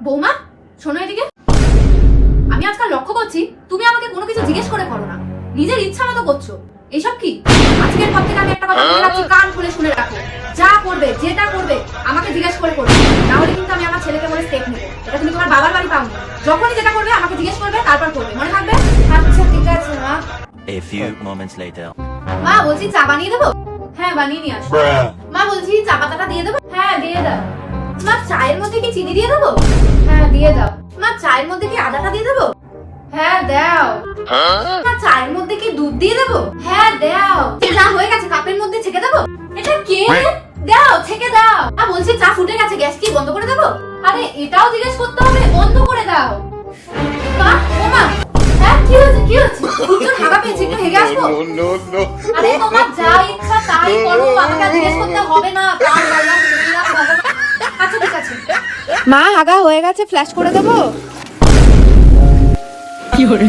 বৌমা শোনো এদিকে, আমি আজকাল লক্ষ্য করছি তুমি আমাকে কোনো কিছু জিজ্ঞেস করে করো না, নিজের ইচ্ছা মতো করছো। এসব কি? আজকের পর থেকে আমি একটা কথা বলে রাখছি, কান খুলে শুনে রাখো। যা করবে যেটা করবে আমাকে জিজ্ঞেস করে করবে, না হলে কিন্তু আমি আমার ছেলেকে বলে স্টেপ নেবো। এটা তুমি তোমার বাবার বাড়ি পাওনি। যখনই যেটা করবে আমাকে জিজ্ঞেস করবে, তারপর করবে, মনে থাকবে? আচ্ছা ঠিক আছে মা। A few moments later. মা বলছি চা বানিয়ে দেবো? হ্যাঁ বানিয়ে নিয়ে আসো। মা বলছি চা পাতাটা দিয়ে দেবো? হ্যাঁ দিয়ে দাও। মা চায়ের মধ্যে কি চিনি দিয়ে দেবো? হ্যাঁ দিয়ে দাও। মা চায়ের মধ্যে কি আদাটা দিয়ে দেবো? হ্যাঁ দাও। মা চায়ের মধ্যে কি দুধ দিয়ে দেবো? হ্যাঁ দাও। চা হয়ে গেছে, কাপের মধ্যে ছেঁকে দেবো? এটা কে? দাও ছেঁকে দাও। বলছি চা ফুটে গেছে, গ্যাস কি বন্ধ করে দেবো? আরে এটাও জিজ্ঞেস করতে হবে, বন্ধ করে দাও। মা ও মা, হ্যাঁ কি হয়েছে কি হয়েছে? প্রচুর হাগা পেয়েছে, একটু হেগে আসবো? আরে তোমার যা ইচ্ছা তাই করো, আমাকে আর জিজ্ঞেস করতে হবে না। আচ্ছা ঠিক আছে। মা হাগা হয়ে গেছে, ফ্ল্যাশ করে দেবো? কি করে